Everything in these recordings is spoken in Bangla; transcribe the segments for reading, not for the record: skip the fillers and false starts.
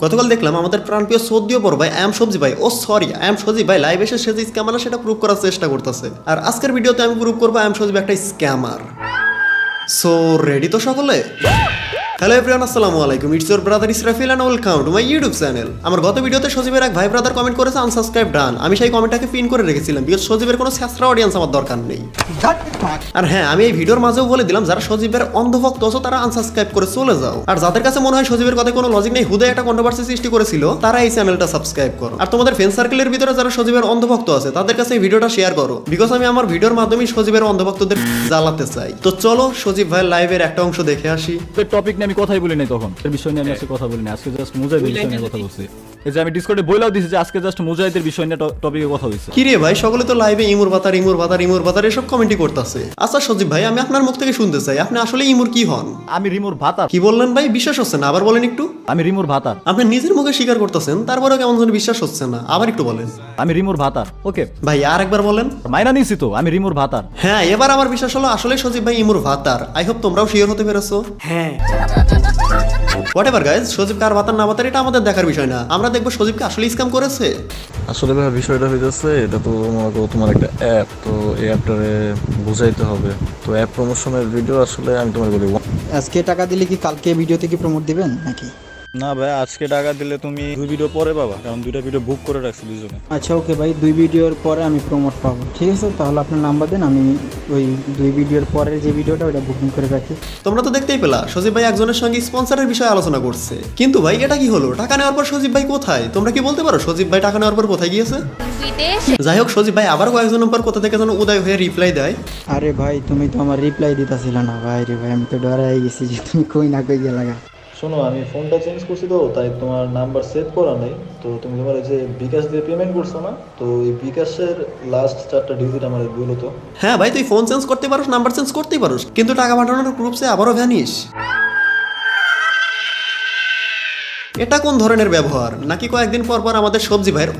গতকাল দেখলাম আমাদের প্রাণপ্রিয় সৌদিও বড় ভাই আই এম সবজি ভাই, ও সরি আই এম সজি ভাই লাইভ এসে সে যে স্ক্যামার সেটা প্রুভ করার চেষ্টা করতেছে। আর আজকের ভিডিওতে আমি প্রুভ করবো আই এম সজি একটা স্ক্যামার। সো রেডি তো সকলে? হ্যালো এভরিওয়ান, আসসালামু আলাইকুম, it's your brother Israfil and welcome to my YouTube channel. আমার গত ভিডিওতে সজীবের এক ভাই ব্রাদার কমেন্ট করেছে আনসাবস্ক্রাইব ডান। আমি সেই কমেন্টটাকে পিন করে রেখেছিলাম বিকজ সজীবের কোনো ছেঁচড়া অডিয়েন্স আমার দরকার নেই। আর হ্যাঁ, আমি এই ভিডিওর মাঝেও বলে দিলাম যারা সজীবের অন্ধভক্ত আছো তারা আনসাবস্ক্রাইব করে চলে যাও। আর যাদের কাছে মনে হয় সজীবের কথায় কোনো লজিক নেই, হুদে একটা কন্ট্রোভার্সি সৃষ্টি করেছিল, তারা এই চ্যানেলটা সাবস্ক্রাইব করো। আর তোমাদের ফ্রেন্ড সার্কেলের ভিতরে যারা সজীবের অন্ধভক্ত আছে তাদের কাছে এই ভিডিওটা শেয়ার করো বিকজ আমি আমার ভিডিওর মাধ্যমে সজীবের অন্ধভক্তদের জ্বালাতে চাই। তো চলো সজীব ভাই লাইভের একটা অংশ দেখে আসি। টপিক নিয়ে আমি কথাই বলি নাই, তখন এর বিষয় নিয়ে আমি আজকে কথা বলি না, আজকে জাস্ট মুজাহিদের বিষয় নিয়ে কথা বলছি। এই যে আমি ডিসকর্ডে বইলাও দিছি যে আজকে জাস্ট মুজাহিদের বিষয় নিয়ে টপিকে কথা হইছে। কি রে ভাই, সকলে তো লাইভে ইমুর বাতার ইমুর বাতার ইমুর বাতার এসব কমেন্টই করতেছে। আচ্ছা সজীব ভাই, আমি আপনার মুখ থেকে শুনতে চাই আপনি আসলে ইমুর কি হন? আমি রিমুর ভাতার। কি বললেন ভাই? বিশ্বাস হচ্ছে না, আবার বলেন একটু। আমি রিমুর ভাতার। আপনি নিজের মুখে স্বীকার করতেছেন, তারপরেও কেমন যেন বিশ্বাস হচ্ছে না, আবার একটু বলেন। আমি রিমুর ভাতার। ওকে ভাই আর একবার বলেন। মাইনা নিছি তো, আমি রিমুর ভাতার। হ্যাঁ, এবার আমার বিশ্বাস হলো আসলে সজীব ভাই ইমুর ভাতার। আই হোপ তোমরাও শিওর হতে পেরেছো। হ্যাঁ, হোয়াটএভার গাইজ, সজীব কার ভাতার না ভাতার এটা আমাদের দেখার বিষয় না, আমরা দেখবো সজীবকে আসলে স্ক্যাম করেছে। আসলে ভাই বিষয়টা হইতেছে, এটা তো তোমার একটা অ্যাপ, তো এই অ্যাপটারে বুঝাইতে হবে। তো অ্যাপ প্রমোশনের ভিডিও আসলে আমি তোমার বলি, আজকে টাকা দিলে কি কালকে ভিডিও থেকে প্রমোট দিবেন নাকি? না ভাই, আজকে টাকা দিলে তুমি 2 ভিডিও পরে পাবা, কারণ 2টা ভিডিও বুক করে রাখছি দুজনে। আচ্ছা ওকে ভাই, 2 ভিডিওর পরে আমি প্রমোট পাবো, ঠিক আছে? তাহলে আপনার নাম্বার দেন, আমি ওই 2 ভিডিওর পরের যে ভিডিওটা ওটা বুকিং করে রাখি। তোমরা তো দেখতেই পেলা সজীব ভাই একজনের সঙ্গে স্পন্সরের বিষয়ে আলোচনা করছে, কিন্তু ভাই এটা কি হলো? টাকা নেওয়ার পর সজীব ভাই কোথায়? তোমরা কি বলতে পারো সজীব ভাই টাকা নেওয়ার পর কোথায় গিয়েছে? যাই হোক, সজীব ভাই আবার কয়েকজনের পর কোথা থেকে যেন উদয় হয়ে রিপ্লাই দেয়। আরে ভাই তুমি তো আমার রিপ্লাই দিতেছিল না ভাই রে ভাই, আমি তো ডরাই গেছি যে তুমি কই না কই গেলা। শোনো, আমি ফোনটা চেঞ্জ করছি তো, তাই তোমার নাম্বার সেভ করা নেই। তো তুমি তোমার এই যে বিকাশ দিয়ে পেমেন্ট করছো না, তো এই বিকাশের লাস্ট 4টা ডিজিট আমার বলো তো। হ্যাঁ ভাই, তুই ফোন চেঞ্জ করতে পারোস, নাম্বার চেঞ্জ করতেই পারোস, কিন্তু টাকা পাঠানোর প্রুফসে আবারও ভ্যানিশ। এটা কোন ধরনের ব্যবহার? নাকি কয়েকদিন পর পর আমাদের সবজি ভাইয়ের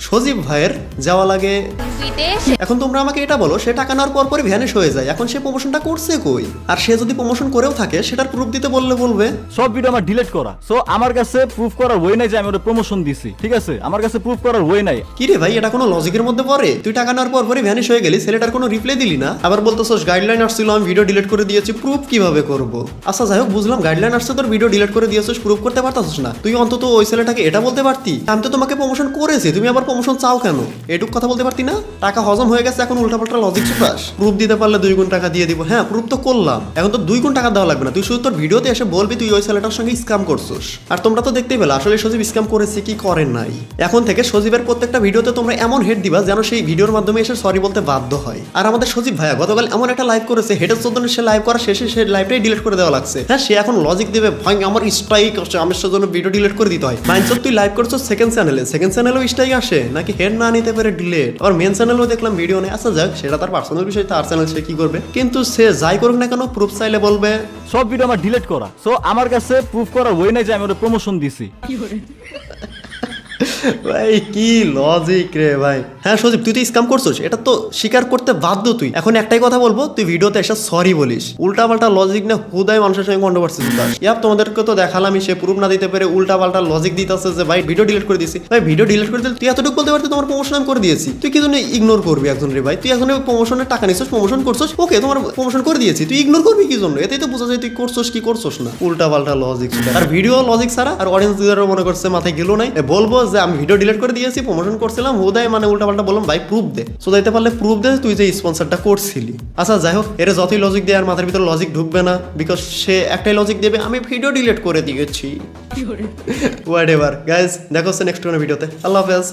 সজীব ভাইয়ের যাওয়া লাগে বিদেশে। এখন তোমরা আমাকে এটা বলো, সে টাকা নেওয়ার পর পরই ভ্যানিশ হয়ে যায়, এখন সে প্রমোশনটা করছে কই? আর সে যদি প্রমোশন করেও থাকে সেটার প্রুফ দিতে বললে বলবে সব ভিডিও আমার ডিলিট করা। সো আমার কাছে প্রুফ করার ওয়ে নাই যে আমি ওটা প্রমোশন দিছি, ঠিক আছে? আমার কাছে প্রুফ করার ওয়ে নাই। কি রে ভাই, এটা কোনো লজিকের মধ্যে পড়ে? তুই টাকা নেওয়ার পর পরই ভ্যানিশ হয়ে গেলি, ছেলেটার কোনো রিপ্লাই দিলি না, আবার বলতেছস গাইডলাইন আসছিল আমি ভিডিও ডিলিট করে দিয়েছি, প্রুফ কিভাবে করব? আচ্ছা যাই হোক, বুঝলাম গাইডলাইন আসছে, তোর ভিডিও ডিলিট করে দিয়েছিস, প্রুফ করতে পারতাছিস না, তুই অন্তত ওই ছেলেটাকে এটা বলতে পারতি আমি তো তোমাকে প্রমোশন করেছি, তুমি আবার প্রমোশন চাও কেন? এটুক কথা বলতে পারতি না? টাকা হজম হয়ে গেছে, এখন উল্টাপাল্টা লজিক চুপাস। প্রুফ দিতে পারলে 2 গুণ টাকা দিয়ে দিব। হ্যাঁ, প্রুফ তো করলাম, এখন তো 2 গুণ টাকা দেওয়া লাগবে না, তুই শুধু তোর ভিডিওতে এসে বলবি তুই ওই ছেলেটার সঙ্গে স্ক্যাম করছিস। আর তোমরা তো দেখতেই পেলে আসলে সজীব স্ক্যাম করেছে কি করেন নাই। এখন থেকে সজীবের প্রত্যেকটা ভিডিওতে তোমরা এমন হেড দিবা যেন সেই ভিডিওর মাধ্যমে এসে সরি বলতে বাধ্য হয়। আর আমাদের সজীব ভাইয়া গতকাল এমন একটা লাইভ করেছে, হেডের জন্য সে লাইভ করা শেষে সে লাইভটাই ডিলিট করে দেওয়া লাগছে। হ্যাঁ, সে এখন লজিক দেবে ভাই আমার স্ট্রাইক আসছে, আমার জন্য ভিডিও ডিলিট করে দিতে হয়। মাইন্ডসেট তুই লাইভ করছো সেকেন্ড চ্যানেলেও স্ট্রাইক আসে নাকি হেড না নিতে পারে ডিলিট? আর মেন চ্যানেলেও দেখলাম ভিডিও নেই। আচ্ছা যাক, সেটা তার পার্সোনাল বিষয়, তার চ্যানেল, সে কি করবে, কিন্তু সে যাই করুক না কেন প্রুফ চাইলে বলবে সব ভিডিও আমার ডিলিট করা। সো আমার কাছে প্রুফ করার ওয়ে নাই যে আমি ওটা প্রমোশন দিছি। ভাই কি লজিক রে ভাই। হ্যাঁ সজীব, তুই তো স্ক্যাম করছিস, এটা তো স্বীকার করতে বাধ্য তুই। এখন একটাই কথা বলবো, তুই ভিডিওতে এসে সরি বলিস, উল্টা পাল্টা লজিক না হুদায় মানুষের সঙ্গে কন্ট্রোভার্সি দিতাস। ইয়াপ তোমাদেরকে তো দেখালাম সে প্রুফ না দিতে পেরে উল্টা পাল্টা লজিক দিতেছে যে ভাই ভিডিও ডিলিট করে দিছি। ভাই ভিডিও ডিলিট করে দিলে তুই এতটুকু বলতে পারতি তোমার প্রমোশন আমি করে দিয়েছি, তুই কি জন্য ইগনোর করবি একজন রে ভাই? তুই একজনের প্রমোশনের টাকা নিছিস, প্রমোশন করছিস, ওকে তোমার প্রমোশন করে দিয়েছি, তুই ইগনোর করবি কি জন্য? এতেই তো বোঝা যায় তুই করছিস কি করছিস না। উল্টা পাল্টা লজিক, আর ভিডিও লজিক ছাড়া। আর অডিয়েন্সদেরও মনে করছে মাথায় গেলো নাই, বলবো যে আমি ভিডিও ডিলিট করে দিয়েছি, প্রমোশন করছিলাম, হুদায় মানে উল্টা পাল্টা বললাম ভাই প্রুফ দে। সো যাইতে পারলে প্রুফ দে তুই যে স্পন্সরটা করছিলি। আচ্ছা যাই হোক, এর যতই লজিক দেয় আর মাথার ভিতরে লজিক ঢুকবে না, বিকজ সে একটাই লজিক দেবে আমি ভিডিও ডিলিট করে দিয়েছি। হোয়াটএভার গাইজ, দেখা হচ্ছে নেক্সট কোনো ভিডিওতে। আল্লাহ হাফেজ।